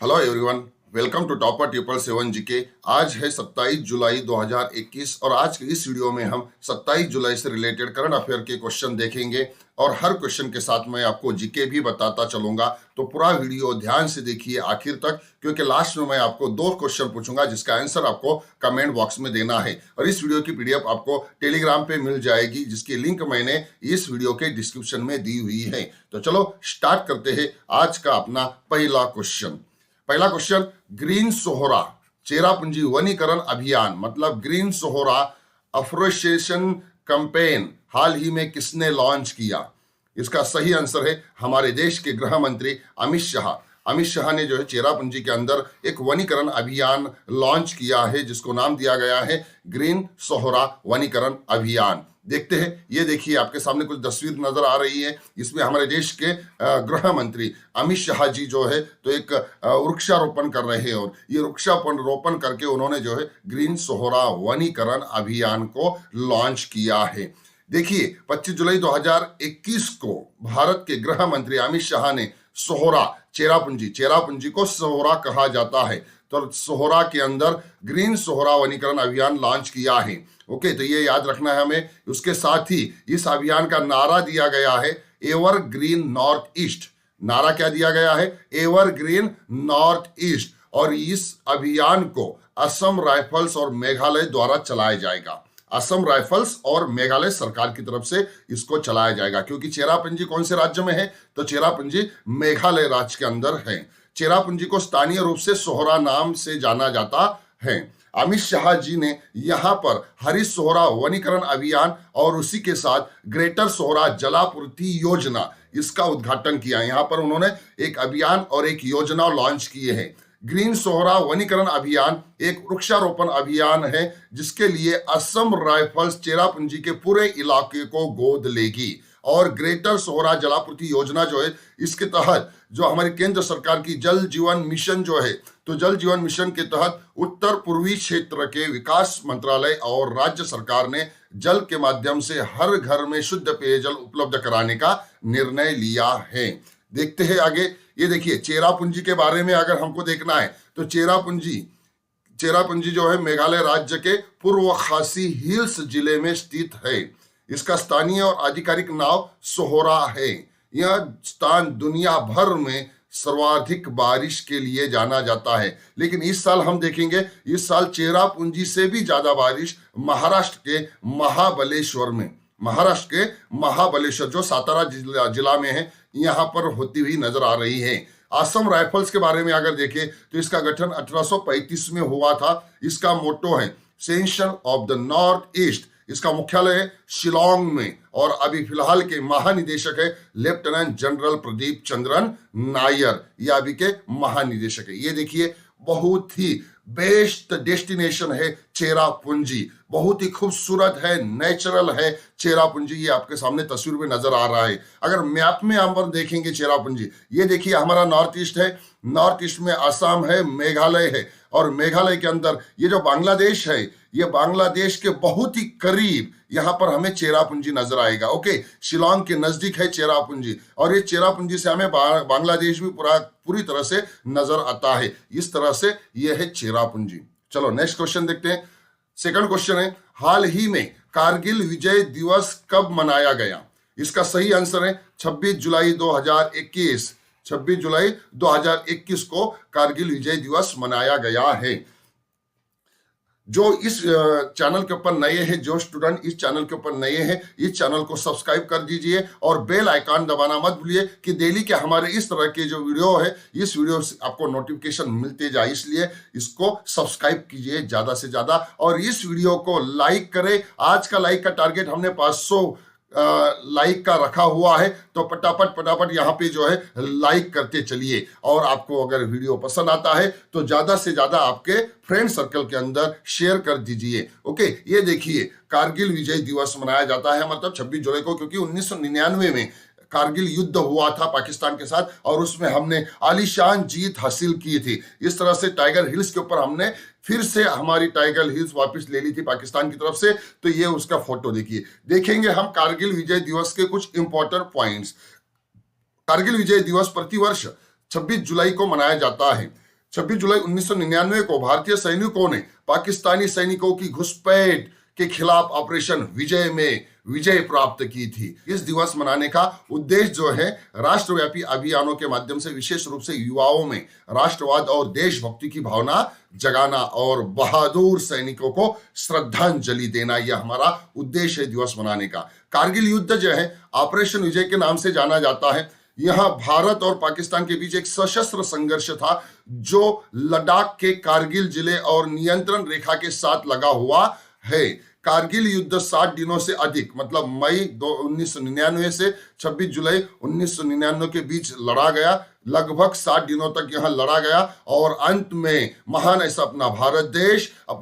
Hello everyone, welcome to topper triple seven GK. आज है 27 जुलाई 2021 और आज के इस वीडियो में हम 27 जुलाई से रिलेटेड करंट अफेयर के क्वेश्चन देखेंगे और हर क्वेश्चन के साथ मैं आपको जीके भी बताता चलूंगा। तो पूरा वीडियो ध्यान से देखिए आखिर तक, क्योंकि लास्ट में मैं आपको 2 क्वेश्चन पूछूंगा जिसका आंसर आपको कमेंट बॉक्स में देना है। और इस वीडियो की पीडीएफ आपको टेलीग्राम पे मिल जाएगी, जिसकी लिंक मैंने इस वीडियो के डिस्क्रिप्शन में दी हुई है। तो चलो स्टार्ट करते हैं आज का अपना पहला क्वेश्चन। पहला क्वेश्चन, ग्रीन सोहरा चेरापूंजी वनीकरण अभियान मतलब ग्रीन सोहरा अफोरेस्टेशन कैंपेन हाल ही में किसने लॉन्च किया? इसका सही आंसर है हमारे देश के गृह मंत्री अमित शाह। अमित शाह ने जो है चेरापूंजी के अंदर एक वनीकरण अभियान लॉन्च किया है जिसको नाम दिया गया है ग्रीन सोहरा वनीकरण अभियान। देखते हैं, ये देखिए आपके सामने कुछ तस्वीर नजर आ रही है। इसमें हमारे देश के गृह मंत्री अमित शाह जी जो है तो एक वृक्षारोपण कर रहे हैं और ये वृक्षारोपण करके उन्होंने जो है ग्रीन सोहरा वनीकरण अभियान को लॉन्च किया है। देखिए 25 जुलाई 2021 को भारत के गृह मंत्री अमित शाह ने सोहरा चेरापूंजी को सोहरा कहा जाता है, तो सोहरा के अंदर ग्रीन सोहरा वनीकरण अभियान लॉन्च किया है। ओके, तो ये याद रखना है हमें। उसके साथ ही इस अभियान का नारा दिया गया है एवर ग्रीन नॉर्थ ईस्ट। नारा क्या दिया गया है? Ever green north east. और इस अभियान को असम राइफल्स और मेघालय द्वारा चलाया जाएगा। असम राइफल्स और मेघालय सरकार की तरफ से इसको चलाया जाएगा, क्योंकि चेरापूंजी कौन से राज्य में है? तो चेरापूंजी मेघालय राज्य के अंदर है। चेरापूंजी को स्थानीय रूप से सोहरा नाम से जाना जाता है। अमित शाह जी ने यहां पर हरित सोहरा वनीकरण अभियान और उसी के साथ ग्रेटर सोहरा जलापूर्ति योजना इसका उद्घाटन किया। यहां पर उन्होंने एक अभियान और एक योजना लॉन्च किए हैं। ग्रीन सोहरा वनीकरण अभियान एक वृक्षारोपण अभियान है जिसके लिए असम राइफल्स चेरापूंजी के पूरे इलाके को गोद लेगी। और ग्रेटर सोहरा जलापूर्ति योजना जो है, इसके तहत जो हमारी केंद्र सरकार की जल जीवन मिशन जो है, तो जल जीवन मिशन के तहत उत्तर पूर्वी क्षेत्र के विकास मंत्रालय और राज्य सरकार ने जल के माध्यम से हर घर में शुद्ध पेयजल उपलब्ध कराने का निर्णय लिया है। देखते हैं आगे। ये देखिए, चेरापूंजी के बारे में अगर हमको देखना है तो चेरापूंजी जो है मेघालय राज्य के पूर्व खासी हिल्स जिले में स्थित है। इसका स्थानीय और आधिकारिक नाम सोहरा है। यह स्थान दुनिया भर में सर्वाधिक बारिश के लिए जाना जाता है, लेकिन इस साल हम देखेंगे, इस साल चेरापूंजी से भी ज्यादा बारिश महाराष्ट्र के महाबलेश्वर जो सातारा जिला में है, यहां पर होती हुई नजर आ रही है। असम राइफल्स के बारे में अगर देखें तो इसका गठन 1835 में हुआ था। इसका मोटो है sentinel of the North East. इसका मुख्यालय है शिलोंग में और अभी फिलहाल के महानिदेशक है लेफ्टिनेंट जनरल प्रदीप चंद्रन नायर। ये अभी के महानिदेशक है। ये देखिए, बहुत ही बेस्ट डेस्टिनेशन है चेरापूंजी। बहुत ही खूबसूरत है, नेचुरल है चेरापूंजी। ये आपके सामने तस्वीर में नजर आ रहा है। अगर मैप में हम देखेंगे चेरापूंजी, ये देखिए हमारा नॉर्थ ईस्ट है। नॉर्थ ईस्ट में असम है, मेघालय है और मेघालय के अंदर ये जो बांग्लादेश है, ये बांग्लादेश के बहुत ही करीब यहां पर हमें चेरापूंजी नजर आएगा। ओके, शिलोंग के नजदीक है चेरापूंजी और ये चेरापूंजी से हमें बांग्लादेश भी पूरी तरह से नजर आता है। इस तरह से ये है चेरापूंजी। चलो नेक्स्ट क्वेश्चन देखते हैं। सेकंड क्वेश्चन है, हाल ही में कारगिल विजय दिवस कब मनाया गया? इसका सही आंसर है 26 जुलाई 2021। 26 जुलाई 2021 को कारगिल विजय दिवस मनाया गया है। जो इस चैनल के ऊपर नए हैं, जो स्टूडेंट इस चैनल के ऊपर नए हैं, इस चैनल को सब्सक्राइब कर दीजिए और बेल आइकन दबाना मत भूलिए कि डेली के हमारे इस तरह के जो वीडियो है, इस वीडियो से आपको नोटिफिकेशन मिलते जाए। इसलिए इसको सब्सक्राइब कीजिए ज्यादा से ज्यादा और इस वीडियो को लाइक करें। आज का लाइक का टारगेट हमने 500 लाइक का रखा हुआ है, तो फटाफट यहाँ पे जो है लाइक करते चलिए। और आपको अगर वीडियो पसंद आता है तो ज्यादा से ज्यादा आपके फ्रेंड सर्कल के अंदर शेयर कर दीजिए। ओके, ये देखिए कारगिल विजय दिवस मनाया जाता है मतलब 26 जुलाई को, क्योंकि 1999 में कारगिल युद्ध हुआ था पाकिस्तान के साथ और उसमें हमने आलीशान जीत हासिल की थी। इस तरह से टाइगर हिल्स के ऊपर हमने फिर से हमारी टाइगर हिल्स वापस ले ली थी पाकिस्तान की तरफ से। तो ये उसका फोटो देखिए। देखेंगे हम कारगिल विजय दिवस के कुछ इंपॉर्टेंट पॉइंट्स। कारगिल विजय दिवस प्रतिवर्ष 26 जुलाई को मनाया जाता है। 26 जुलाई 1999 को भारतीय सैनिकों ने पाकिस्तानी सैनिकों की घुसपैठ के खिलाफ ऑपरेशन विजय में विजय प्राप्त की थी। इस दिवस मनाने का उद्देश्य जो है, राष्ट्रव्यापी अभियानों के माध्यम से विशेष रूप से युवाओं में राष्ट्रवाद और देशभक्ति की भावना जगाना और बहादुर सैनिकों को श्रद्धांजलि देना, यह हमारा उद्देश्य है दिवस मनाने का। कारगिल युद्ध जो है ऑपरेशन विजय के नाम से जाना जाता है। यहां भारत और पाकिस्तान के बीच एक सशस्त्र संघर्ष था जो लद्दाख के कारगिल जिले और नियंत्रण रेखा के साथ लगा हुआ है। कारगिल युद्ध 60 दिनों से अधिक, मतलब मई 1999 से 26 जुलाई 1999 के बीच लड़ा गया। लगभग 60 दिनों तक यहां लड़ा गया और अंत में महान ऐसा अपने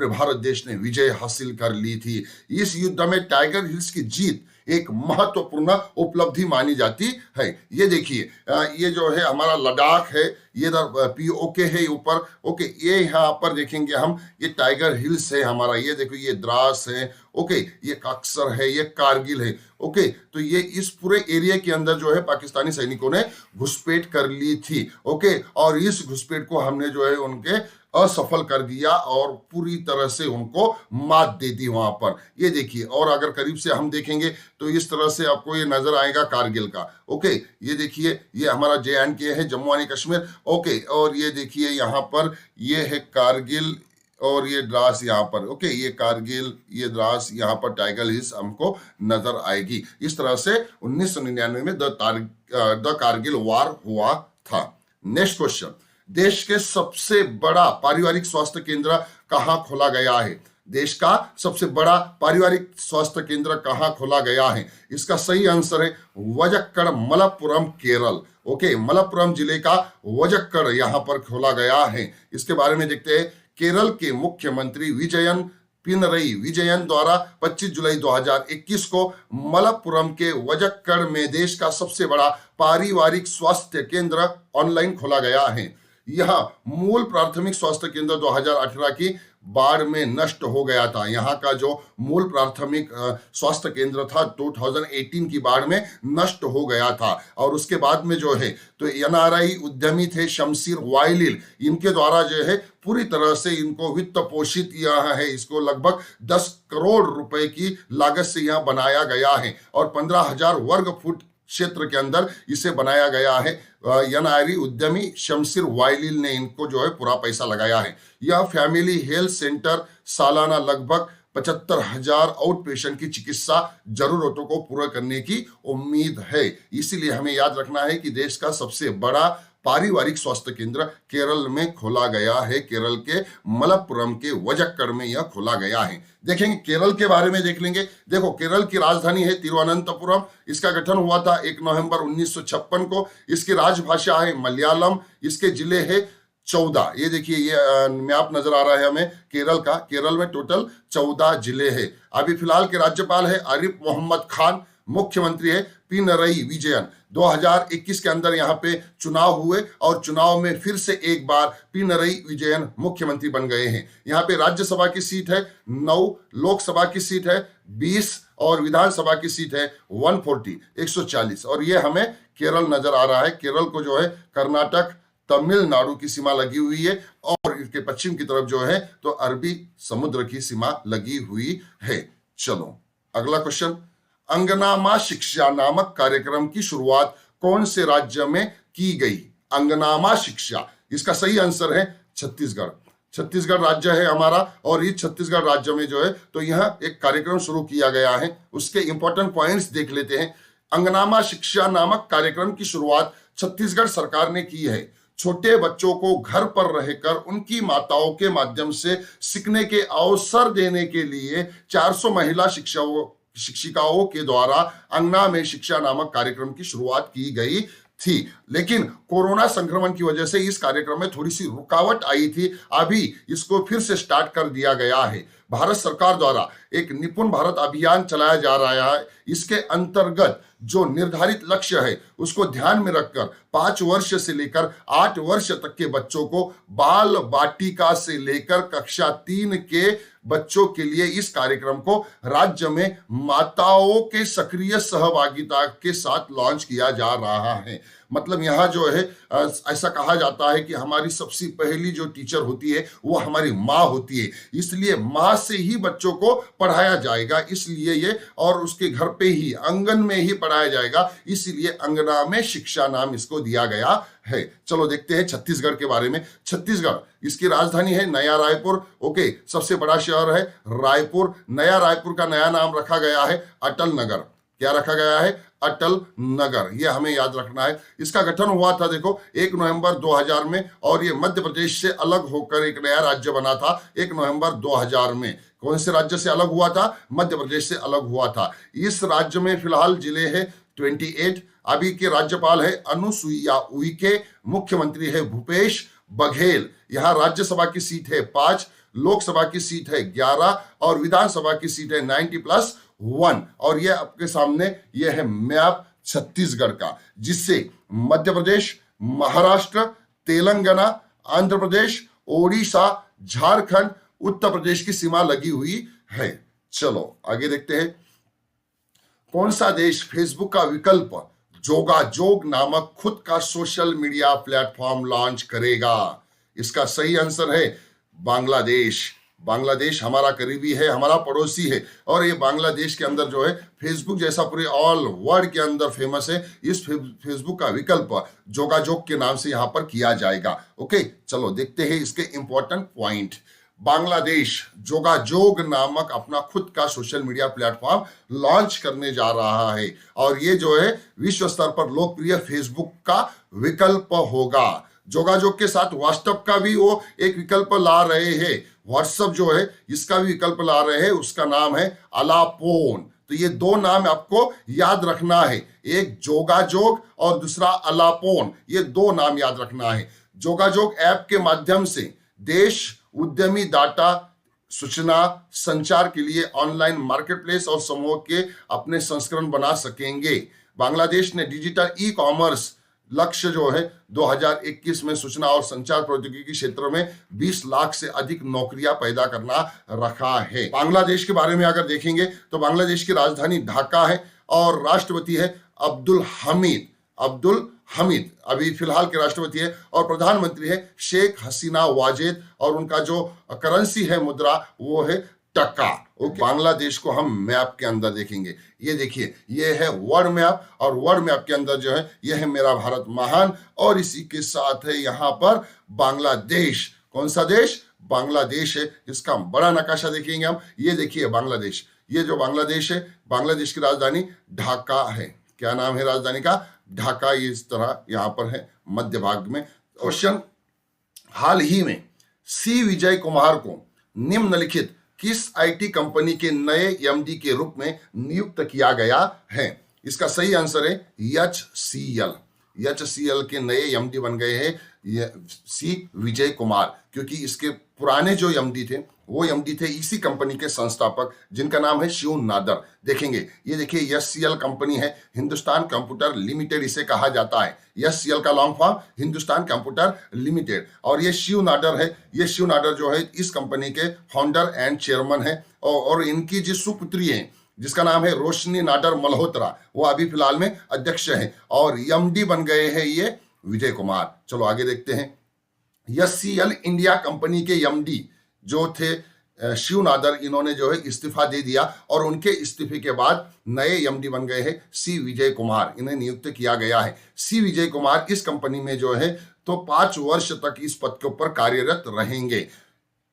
भारत देश ने विजय हासिल कर ली थी। इस युद्ध में टाइगर हिल्स की जीत एक महत्वपूर्ण उपलब्धि मानी जाती है। ये देखिए, ये जो है हमारा लद्दाख है, ये POK है ऊपर, ओके, ये यहाँ पर देखेंगे हम, ये टाइगर हिल्स है हमारा, ये देखो ये द्रास है, ओके, ये काक्सर है, ये कारगिल है, ओके। तो ये इस पूरे एरिया के अंदर जो है पाकिस्तानी सैनिकों ने घुसपैठ कर ली थी, ओके, और इस घुसपैठ को हमने जो है उनके असफल कर दिया और पूरी तरह से उनको मात दे दी वहां पर। ये देखिए, और अगर करीब से हम देखेंगे तो इस तरह से आपको ये नजर आएगा कारगिल का, ओके। ये देखिए, ये हमारा JNK है, जम्मू एंड कश्मीर, ओके, और ये देखिए यहाँ पर ये है कारगिल और ये द्रास यहाँ पर, ओके, ये कारगिल, ये द्रास, यहाँ पर टाइगर हिल्स हमको नजर आएगी। इस तरह से 1999 में द कारगिल वार हुआ था। नेक्स्ट क्वेश्चन, देश के सबसे बड़ा पारिवारिक स्वास्थ्य केंद्र कहां खोला गया है? देश का सबसे बड़ा पारिवारिक स्वास्थ्य केंद्र कहां खोला गया है? इसका सही आंसर है वजक्कड़, मलप्पुरम, केरल, ओके। मलप्पुरम जिले का वजक्कड़ यहां पर खोला गया है। इसके बारे में देखते हैं। केरल के मुख्यमंत्री विजयन पिनरई विजयन द्वारा 25 जुलाई 2021 को मलप्पुरम के वजक्कड़ में देश का सबसे बड़ा पारिवारिक स्वास्थ्य केंद्र ऑनलाइन खोला गया है। यह मूल प्राथमिक स्वास्थ्य केंद्र 2018 की बाढ़ में नष्ट हो गया था। यहाँ का जो मूल प्राथमिक स्वास्थ्य केंद्र था 2018 की बाढ़ में नष्ट हो गया था। और उसके बाद में जो है तो NRI उद्यमी थे शमशीर वाइलिल, इनके द्वारा जो है पूरी तरह से इनको वित्त पोषित यहाँ है। इसको लगभग 10 करोड़ रुपए की लागत से यहाँ बनाया गया है और 15,000 वर्ग फुट क्षेत्र के अंदर इसे बनाया गया है। NRI उद्यमी शमशीर वाइलिल ने इनको जो है पूरा पैसा लगाया है। यह फैमिली हेल्थ सेंटर सालाना लगभग 75,000 आउट पेशेंट की चिकित्सा जरूरतों को पूरा करने की उम्मीद है। इसीलिए हमें याद रखना है कि देश का सबसे बड़ा पारिवारिक स्वास्थ्य केंद्र केरल में खोला गया है। केरल के मलप्पुरम के वजक्कड़ में यह खोला गया है। देखेंगे केरल के बारे में, देख लेंगे। देखो, केरल की राजधानी है तिरुवनंतपुरम। इसका गठन हुआ था 1 नवंबर 1956 को। इसकी राजभाषा है मलयालम। इसके जिले है 14। ये देखिए, ये मैप नजर आ रहा है हमें केरल का। केरल में टोटल 14 जिले हैं। अभी फिलहाल के राज्यपाल है आरिफ मोहम्मद खान। मुख्यमंत्री है पिनरई विजयन। 2021 के अंदर यहाँ पे चुनाव हुए और चुनाव में फिर से एक बार पिनरई विजयन मुख्यमंत्री बन गए हैं। यहाँ पे राज्यसभा की सीट है 9, लोकसभा की सीट है 20 और विधानसभा की सीट है 140 और ये हमें केरल नजर आ रहा है। केरल को जो है कर्नाटक, तमिलनाडु की सीमा लगी हुई है और इसके पश्चिम की तरफ जो है तो अरबी समुद्र की सीमा लगी हुई है। चलो अगला क्वेश्चन, अंगनामा शिक्षा नामक कार्यक्रम की शुरुआत कौन से राज्य में की गई? अंगनामा शिक्षा, इसका सही आंसर है छत्तीसगढ़। छत्तीसगढ़ राज्य है हमारा और इस छत्तीसगढ़ राज्य में जो है तो यह एक कार्यक्रम शुरू किया गया है। उसके इंपॉर्टेंट पॉइंट्स देख लेते हैं। अंगनामा शिक्षा नामक कार्यक्रम की शुरुआत छत्तीसगढ़ सरकार ने की है। छोटे बच्चों को घर पर रहकर उनकी माताओं के माध्यम से सीखने के अवसर देने के लिए 400 महिला शिक्षिकाओं के द्वारा अंगना में शिक्षा नामक कार्यक्रम की शुरुआत की गई थी। लेकिन कोरोना संक्रमण की वजह से इस कार्यक्रम में थोड़ी सी रुकावट आई थी। अभी इसको फिर से स्टार्ट कर दिया गया है। भारत सरकार द्वारा एक निपुण भारत अभियान चलाया जा रहा है। इसके अंतर्गत जो निर्धारित लक्ष्य है उसको ध्यान में रखकर 5 वर्ष से लेकर 8 वर्ष तक के बच्चों को बाल बाटिका से लेकर कक्षा 3 के बच्चों के लिए इस कार्यक्रम को राज्य में माताओं के सक्रिय सहभागिता के साथ लॉन्च किया जा रहा है। मतलब यहाँ जो है ऐसा कहा जाता है कि हमारी सबसे पहली जो टीचर होती है वो हमारी माँ होती है, इसलिए माँ से ही बच्चों को पढ़ाया जाएगा, इसलिए ये, और उसके घर पे ही आंगन में ही पढ़ाया जाएगा, इसलिए अंगना में शिक्षा नाम इसको दिया गया है। चलो देखते हैं छत्तीसगढ़ के बारे में। छत्तीसगढ़, इसकी राजधानी है नया रायपुर। ओके, सबसे बड़ा शहर है रायपुर। नया रायपुर का नया नाम रखा गया है अटल नगर। क्या रखा गया है? अटल नगर। यह हमें याद रखना है। इसका गठन हुआ था देखो 1 नवंबर 2000 में, और ये मध्य प्रदेश से अलग होकर एक नया राज्य बना था 1 नवंबर 2000 में। कौन से राज्य से अलग हुआ था? मध्य प्रदेश से अलग हुआ था। इस राज्य में फिलहाल जिले है 28। अभी के राज्यपाल है अनुसुईया उइके, मुख्यमंत्री है भूपेश बघेल। यहाँ राज्यसभा की सीट है 5, लोकसभा की सीट है 11 और विधानसभा की सीट है 90+1। और यह आपके सामने यह है मैप छत्तीसगढ़ का, जिससे मध्य प्रदेश, महाराष्ट्र, तेलंगाना, आंध्र प्रदेश, ओडिशा, झारखंड, उत्तर प्रदेश की सीमा लगी हुई है। चलो आगे देखते हैं। कौन सा देश फेसबुक का विकल्प जोगाजोग नामक खुद का सोशल मीडिया प्लेटफॉर्म लॉन्च करेगा? इसका सही आंसर है बांग्लादेश। बांग्लादेश हमारा करीबी है, हमारा पड़ोसी है, और ये बांग्लादेश के अंदर जो है फेसबुक जैसा पूरे ऑल वर्ल्ड के अंदर फेमस है। इस फेसबुक का विकल्प जोगाजोग के नाम से यहां पर किया जाएगा। ओके, चलो देखते हैं इसके इंपॉर्टेंट पॉइंट। बांग्लादेश जोगाजोग नामक अपना खुद का सोशल मीडिया प्लेटफॉर्म लॉन्च करने जा रहा है, और ये जो है विश्व स्तर पर लोकप्रिय फेसबुक का विकल्प होगा। जोगाजोग के साथ व्हाट्सएप का भी वो एक विकल्प ला रहे हैं। व्हाट्सएप जो है इसका भी विकल्प ला रहे हैं, उसका नाम है अलापोन। तो ये दो नाम आपको याद रखना है, एक जोगाजोग और दूसरा अलापोन। ये दो नाम याद रखना है। जोगाजोग ऐप के माध्यम से देश उद्यमी डाटा, सूचना, संचार के लिए ऑनलाइन मार्केटप्लेस और समूह के अपने संस्करण बना सकेंगे। बांग्लादेश ने डिजिटल ई कॉमर्स लक्ष्य जो है 2021 में सूचना और संचार प्रौद्योगिकी क्षेत्र में 20 लाख से अधिक नौकरियां पैदा करना रखा है। बांग्लादेश के बारे में अगर देखेंगे तो बांग्लादेश की राजधानी ढाका है और राष्ट्रपति है अब्दुल हमीद अभी फिलहाल के राष्ट्रपति है, और प्रधानमंत्री है शेख हसीना वाजेद, और उनका जो करेंसी है मुद्रा वो है टका। बांग्लादेश को हम मैप के अंदर देखेंगे। ये देखिए, ये है वर्ल्ड मैप, और वर्ल्ड मैप के अंदर जो है यह है मेरा भारत महान, और इसी के साथ है यहाँ पर बांग्लादेश। कौन सा देश? बांग्लादेश है। इसका बड़ा नक्शा देखेंगे हम। ये देखिए बांग्लादेश, ये जो बांग्लादेश है, बांग्लादेश की राजधानी ढाका है। क्या नाम है राजधानी का? ढाका। ये इस तरह यहाँ पर है मध्य भाग में। क्वेश्चन, हाल ही में सी विजय कुमार को निम्नलिखित किस आईटी कंपनी के नए एमडी के रूप में नियुक्त किया गया है? इसका सही आंसर है एचसीएल। एचसीएल के नए एमडी बन गए हैं सी विजय कुमार, क्योंकि इसके पुराने जो एमडी थे वो एमडी थे इसी कंपनी के संस्थापक, जिनका नाम है शिव नादर। देखेंगे, ये देखिए एचसीएल कंपनी है, हिंदुस्तान कंप्यूटर लिमिटेड इसे कहा जाता है। एचसीएल का long form Hindustan computer limited. और ये शिव नाडर है, ये शिव नाडर जो है इस कंपनी के फाउंडर एंड चेयरमैन है, और इनकी जो सुपुत्री है जिसका नाम है रोशनी नाडर मल्होत्रा, वो अभी फिलहाल में अध्यक्ष है, और एमडी बन गए हैं ये विजय कुमार। चलो आगे देखते हैं। एचसीएल इंडिया कंपनी के एमडी जो थे शिव नादर, इन्होंने जो है इस्तीफा दे दिया, और उनके इस्तीफे के बाद नए एमडी बन गए हैं सी विजय कुमार। इन्हें नियुक्त किया गया है। सी विजय कुमार इस कंपनी में जो है तो 5 वर्ष तक इस पद के ऊपर कार्यरत रहेंगे।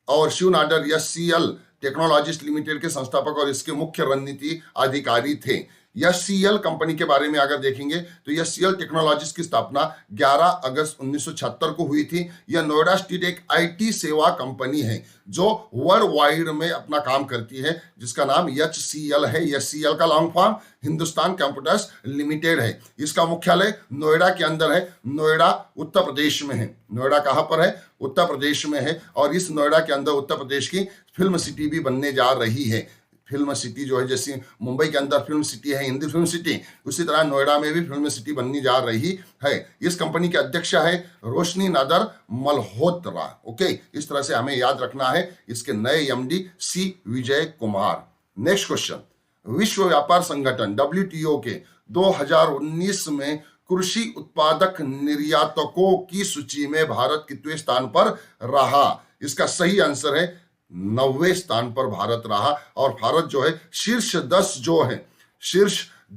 और Shiv Nadar HCL Technologies Limited के संस्थापक और इसके मुख्य रणनीति अधिकारी थे। एचसीएल कंपनी के बारे में अगर देखेंगे तो एचसीएल टेक्नोलॉजीज की स्थापना 11 अगस्त 1976 को हुई थी। यह नोएडा स्टेट एक आईटी सेवा कंपनी है जो वर्ल्ड वाइड में अपना काम करती है, जिसका नाम एचसीएल है। एचसीएल का long form Hindustan computers limited है। इसका मुख्यालय नोएडा के अंदर है। नोएडा उत्तर प्रदेश में है। नोएडा कहाँ पर है? उत्तर प्रदेश में है। और इस नोएडा के अंदर उत्तर प्रदेश की फिल्म सिटी भी बनने जा रही है। फिल्म सिटी जो है, जैसे मुंबई के अंदर फिल्म सिटी है, हिंदी फिल्म सिटी, उसी तरह नोएडा में भी फिल्म सिटी बनने जा रही है। इस कंपनी के अध्यक्ष है रोशनी नादर मल्होत्रा। ओके, इस तरह से हमें याद रखना है इसके नए एमडी सी विजय कुमार। नेक्स्ट क्वेश्चन, विश्व व्यापार संगठन WTO के 2019 में कृषि उत्पादक निर्यातकों की सूची में भारत कितवें स्थान पर रहा? इसका सही आंसर है 90वें स्थान पर भारत रहा। और भारत जो है शीर्ष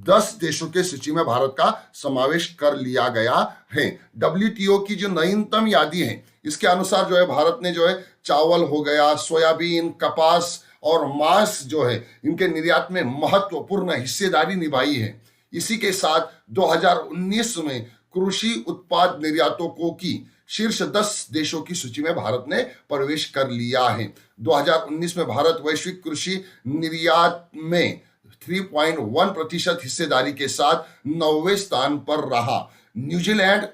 10 देशों के सूची में भारत का समावेश कर लिया गया है। WTO की जो नवीनतम यादी है इसके अनुसार जो है भारत ने जो है चावल हो गया, सोयाबीन, कपास और मांस जो है इनके निर्यात में महत्वपूर्ण हिस्सेदारी निभाई है। इसी के साथ 2019 में कृषि उत्पाद निर्यातकों की शीर्ष 10 देशों की सूची में भारत ने प्रवेश कर लिया है। 2019 में भारत वैश्विक कृषि निर्यात में 3.1% हिस्सेदारी के साथ 9वें स्थान पर रहा। न्यूजीलैंड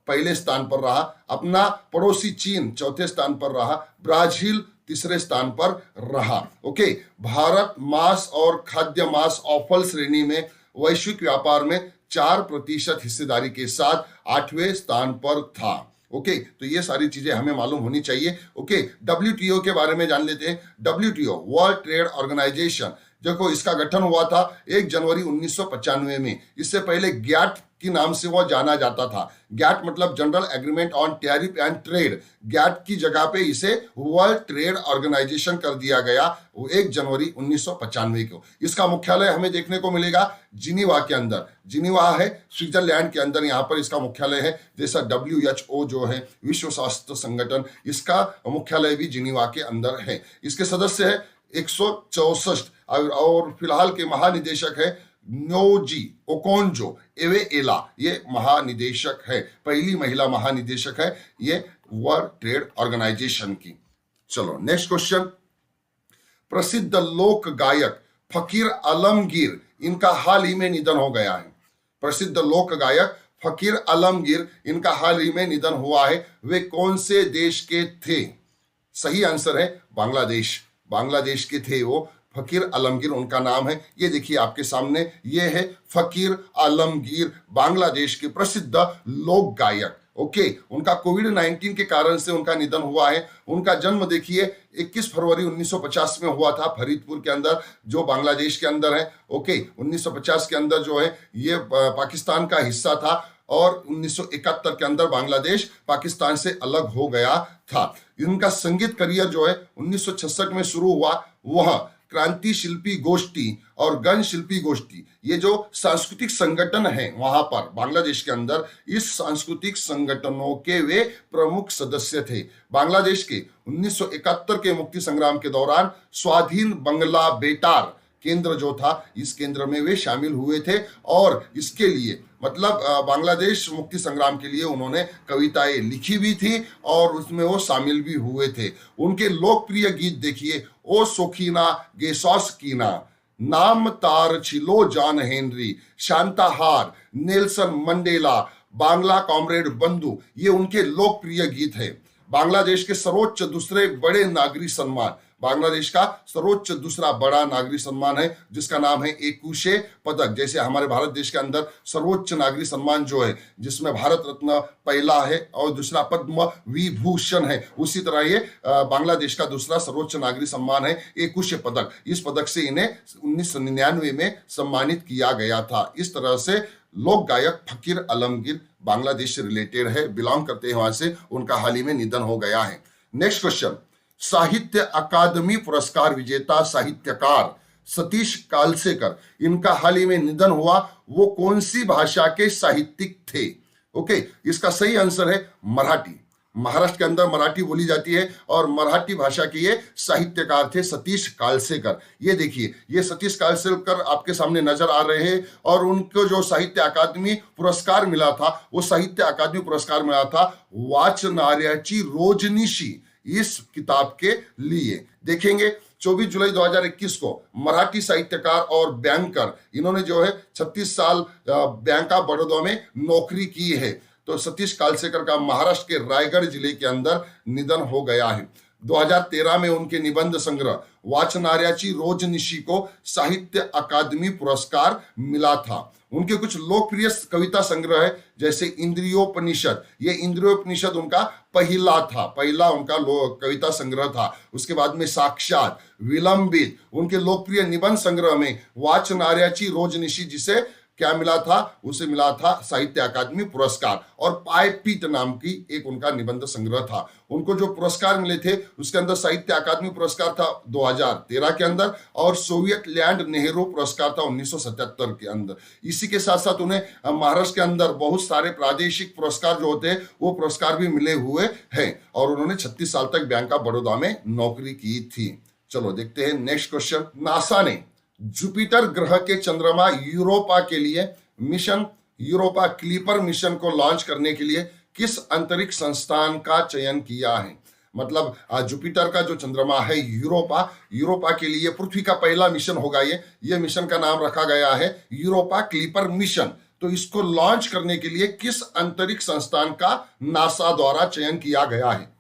पहले स्थान पर रहा, अपना पड़ोसी चीन चौथे स्थान पर रहा, ब्राजील तीसरे स्थान पर रहा। ओके, भारत मांस और खाद्य मांस ऑफल श्रेणी में वैश्विक व्यापार में 4% हिस्सेदारी के साथ 8वें स्थान पर था। ओके, तो ये सारी चीजें हमें मालूम होनी चाहिए। ओके, WTO के बारे में जान लेते हैं। WTO वर्ल्ड ट्रेड ऑर्गेनाइजेशन, देखो इसका गठन हुआ था 1 जनवरी 1995 में। इससे पहले GATT के नाम से वह जाना जाता था। GATT मतलब general agreement on tariff and trade. GATT की जगह पे इसे वर्ल्ड ट्रेड ऑर्गेनाइजेशन कर दिया गया 1 जनवरी 1995 को। इसका मुख्यालय हमें देखने को मिलेगा जिनीवा के अंदर। जिनीवा है स्विट्जरलैंड के अंदर, यहाँ पर इसका मुख्यालय है। जैसा WHO जो है विश्व स्वास्थ्य संगठन, इसका मुख्यालय भी जिनीवा के अंदर है। इसके सदस्य है 164 और फिलहाल के महानिदेशक है न्योजी ओकोंजो एवेएला, ये महानिदेशक है, पहली महिला महानिदेशक है ये वर्ल्ड ट्रेड ऑर्गेनाइजेशन की। चलो नेक्स्ट क्वेश्चन। प्रसिद्ध लोक गायक फकीर आलमगीर, इनका हाल ही में निधन हो गया है। प्रसिद्ध लोक गायक फकीर आलमगीर, इनका हाल ही में निधन हुआ है। वे कौन से देश के थे? सही आंसर है बांग्लादेश। बांग्लादेश के थे वो। फकीर आलमगीर उनका नाम है। ये देखिए आपके सामने, ये है फकीर आलमगीर, बांग्लादेश के प्रसिद्ध लोक गायक। ओके, उनका कोविड-19 के कारण से उनका निधन हुआ है। उनका जन्म देखिए 21 फरवरी 1950 में हुआ था फरीदपुर के अंदर, जो बांग्लादेश के अंदर है। ओके, 1950 के अंदर जो है ये पाकिस्तान का हिस्सा था और 1971 के अंदर बांग्लादेश पाकिस्तान से अलग हो गया था। इनका संगीत करियर जो है 1966 में शुरू हुआ। वह क्रांति शिल्पी गोष्ठी और गण शिल्पी गोष्ठी, ये जो सांस्कृतिक संगठन है वहां पर बांग्लादेश के अंदर, इस सांस्कृतिक संगठनों के वे प्रमुख सदस्य थे। बांग्लादेश के 1971 के मुक्ति संग्राम के दौरान स्वाधीन बंगला बेतार केंद्र जो था, इस केंद्र में वे शामिल हुए थे और इसके लिए मतलब बांग्लादेश मुक्ति संग्राम के लिए उन्होंने कविताएं लिखी भी थी और उसमें वो शामिल भी हुए थे। उनके लोकप्रिय गीत देखिए, ओ सोखीना गेसॉस कीना, नाम तार छिलो John Henry, Santahar, Nelson Mandela, Bangla comrade बंधु, ये उनके लोकप्रिय गीत है। बांग्लादेश के सर्वोच्च दूसरे बड़े नागरिक सम्मान, बांग्लादेश का सर्वोच्च दूसरा बड़ा नागरिक सम्मान है जिसका नाम है एकुशे पदक। जैसे हमारे भारत देश के अंदर सर्वोच्च नागरिक सम्मान जो है जिसमें भारत रत्न पहला है और दूसरा पद्म विभूषण है, उसी तरह ये बांग्लादेश का दूसरा सर्वोच्च नागरिक सम्मान है एकुशे पदक। इस पदक से इन्हें 1999 में सम्मानित किया गया था। इस तरह से लोक गायक फकीर आलमगीर बांग्लादेश से रिलेटेड है, बिलोंग करते हैं वहां से। उनका हाल ही में निधन हो गया है। Next question. साहित्य अकादमी पुरस्कार विजेता साहित्यकार सतीश कालसेकर, इनका हाल ही में निधन हुआ। वो कौन सी भाषा के साहित्यिक थे? ओके, इसका सही आंसर है मराठी। महाराष्ट्र के अंदर मराठी बोली जाती है और मराठी भाषा के ये साहित्यकार थे सतीश कालसेकर। ये देखिए, ये सतीश कालसेकर आपके सामने नजर आ रहे हैं और उनको जो साहित्य अकादमी पुरस्कार मिला था, वो साहित्य अकादमी पुरस्कार मिला था वाचनार्याची रोजनिशी, इस किताब के लिए। देखेंगे 24 जुलाई 2021 को मराठी साहित्यकार और बैंकर, इन्होंने जो है 36 साल बैंक ऑफ बड़ौदा में नौकरी की है। तो सतीश कालसेकर का महाराष्ट्र के रायगढ़ जिले के अंदर निधन हो गया है। 2013 में उनके निबंध संग्रह वाचनार्याची रोजनिशी को साहित्य अकादमी पुरस्कार मिला था। उनके कुछ लोकप्रिय कविता संग्रह है जैसे इंद्रियोपनिषद, ये इंद्रियोपनिषद उनका पहला उनका कविता संग्रह था। उसके बाद में साक्षात, विलंबित, उनके लोकप्रिय निबंध संग्रह में वाचनार्याची रोजनिशी, जिसे क्या मिला था? उसे मिला था साहित्य अकादमी पुरस्कार, और पायपीट नाम की एक उनका निबंध संग्रह था। उनको जो पुरस्कार मिले थे उसके अंदर साहित्य अकादमी पुरस्कार था 2013 के अंदर, और सोवियत लैंड नेहरू पुरस्कार था 1977 के अंदर। इसी के साथ साथ उन्हें महाराष्ट्र के अंदर बहुत सारे प्रादेशिक पुरस्कार जो होते हैं वो पुरस्कार भी मिले हुए हैं, और उन्होंने 36 साल तक बैंक ऑफ बड़ौदा में नौकरी की थी। चलो देखते हैं नेक्स्ट क्वेश्चन। नासा ने जुपिटर ग्रह के चंद्रमा यूरोपा के लिए मिशन यूरोपा क्लीपर मिशन को लॉन्च करने के लिए किस अंतरिक्ष संस्थान का चयन किया है? मतलब जुपिटर का जो चंद्रमा है यूरोपा के लिए पृथ्वी का पहला मिशन होगा। ये मिशन का नाम रखा गया है यूरोपा क्लीपर मिशन। तो इसको लॉन्च करने के लिए किस अंतरिक्ष संस्थान का नासा द्वारा चयन किया गया है?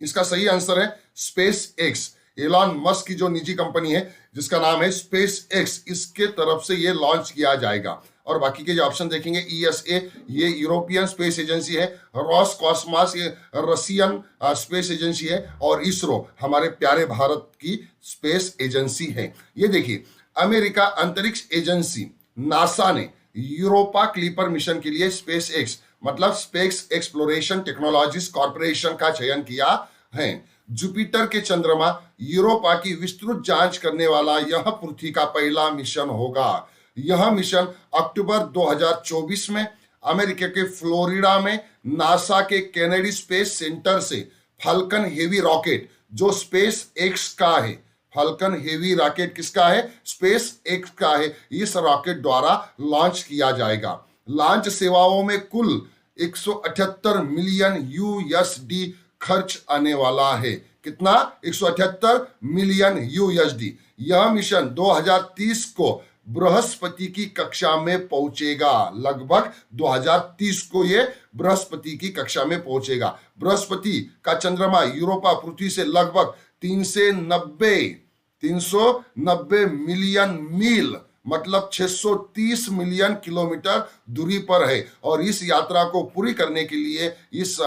इसका सही आंसर है स्पेस एक्स। एलॉन मस्क की जो निजी कंपनी है जिसका नाम है स्पेस एक्स, इसके तरफ से ये लॉन्च किया जाएगा। और बाकी के जो ऑप्शन देखेंगे, ESA ये यूरोपियन स्पेस एजेंसी है, रॉस कॉस्मॉस ये रशियन स्पेस एजेंसी है, और इसरो हमारे प्यारे भारत की स्पेस एजेंसी है। ये देखिए, अमेरिका अंतरिक्ष एजेंसी नासा ने यूरोपा क्लीपर मिशन के लिए स्पेस एक्स मतलब स्पेस एक्सप्लोरेशन टेक्नोलॉजीज कॉर्पोरेशन का चयन किया है। जुपिटर के चंद्रमा यूरोपा की विस्तृत जांच करने वाला यह पृथ्वी का पहला मिशन होगा। यह मिशन अक्टूबर 2024 में अमेरिका के फ्लोरिडा में नासा के केनेडी स्पेस सेंटर से फाल्कन हेवी रॉकेट, जो स्पेस एक्स का है, फाल्कन हेवी रॉकेट किसका है? स्पेस एक्स का है। इस रॉकेट द्वारा लॉन्च किया जाएगा। लॉन्च सेवाओं में कुल 178 मिलियन USD खर्च आने वाला है। कितना? 178 मिलियन USD। यह मिशन 2030 को बृहस्पति की कक्षा में पहुंचेगा। लगभग 2030 को ये बृहस्पति की कक्षा में पहुंचेगा। बृहस्पति का चंद्रमा यूरोपा पृथ्वी से लगभग 390 मिलियन मील मतलब 630 मिलियन किलोमीटर दूरी पर है, और इस यात्रा को पूरी करने के लिए इस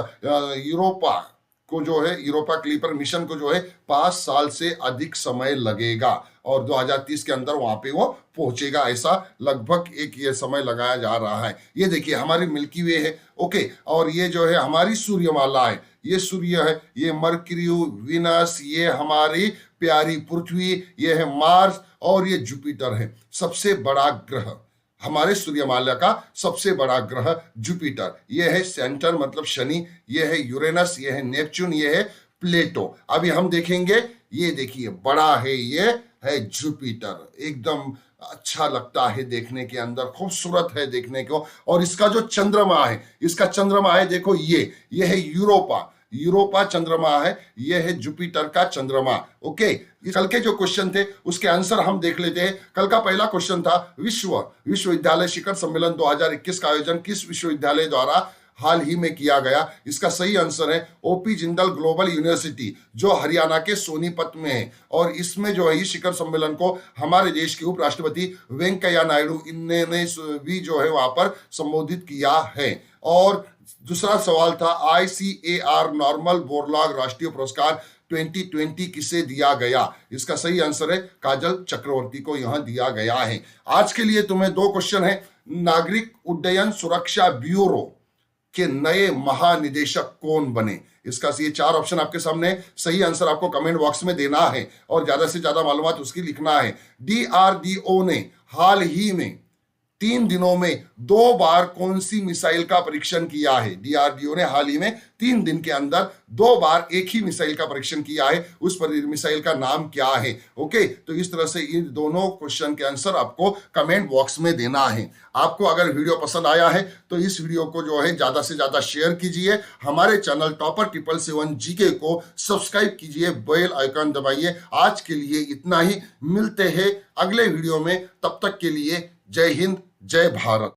यूरोपा क्लीपर मिशन को जो है 5 साल से अधिक समय लगेगा, और 2030 के अंदर वहां पे वो पहुंचेगा। ऐसा लगभग एक ये समय लगाया जा रहा है। ये देखिए हमारी मिल्की वे है, ओके, और ये जो है हमारी सूर्यमाला है। ये सूर्य है, ये मरकरी, विनस, ये हमारी प्यारी पृथ्वी, ये है मार्स, और ये जुपिटर है। सबसे बड़ा ग्रह, हमारे सूर्यमाला का सबसे बड़ा ग्रह जुपिटर। ये है सेंटर मतलब शनि, ये है यूरेनस, ये है नेपच्यून, ये है प्लेटो। अभी हम देखेंगे, ये देखिए बड़ा है, ये है जुपिटर। एकदम अच्छा लगता है देखने के अंदर, खूबसूरत है देखने को। और इसका जो चंद्रमा है, देखो ये है यूरोपा चंद्रमा है, यह है जुपिटर का चंद्रमा। ओके, कल के जो क्वेश्चन थे उसके आंसर हम देख लेते हैं। कल का पहला क्वेश्चन था विश्वविद्यालय शिखर सम्मेलन 2021 का आयोजन किस विश्वविद्यालय द्वारा हाल ही में किया गया? इसका सही आंसर है OP जिंदल ग्लोबल यूनिवर्सिटी, जो हरियाणा के सोनीपत में है। और इसमें जो है इस शिखर सम्मेलन को हमारे देश के उपराष्ट्रपति वेंकैया नायडू इन्होंने भी जो है वहां पर संबोधित किया है। और दूसरा सवाल था ICAR नॉर्मल बोरलॉग राष्ट्रीय पुरस्कार 2020 किसे दिया गया? इसका सही आंसर है काजल चक्रवर्ती को यहां दिया गया है। आज के लिए तुम्हें 2 क्वेश्चन है। नागरिक उड्डयन सुरक्षा ब्यूरो के नए महानिदेशक कौन बने? इसका ये 4 ऑप्शन आपके सामने, सही आंसर आपको कमेंट बॉक्स में देना है और ज्यादा से ज्यादा मालूमात उसकी लिखना है। DRDO ने हाल ही में 3 दिनों में 2 बार कौन सी मिसाइल का परीक्षण किया है? DRDO ने हाल ही में 3 दिन के अंदर 2 बार एक ही मिसाइल का परीक्षण किया है। उस पर मिसाइल का नाम क्या है? ओके, तो इस तरह से इन दोनों क्वेश्चन के आंसर आपको कमेंट बॉक्स में देना है। आपको अगर वीडियो पसंद आया है तो इस वीडियो को जो है ज्यादा से ज्यादा शेयर कीजिए। हमारे चैनल टॉपर 777 GK को सब्सक्राइब कीजिए, बेल आइकन दबाइए। आज के लिए इतना ही, मिलते हैं अगले वीडियो में। तब तक के लिए जय हिंद, जय भारत।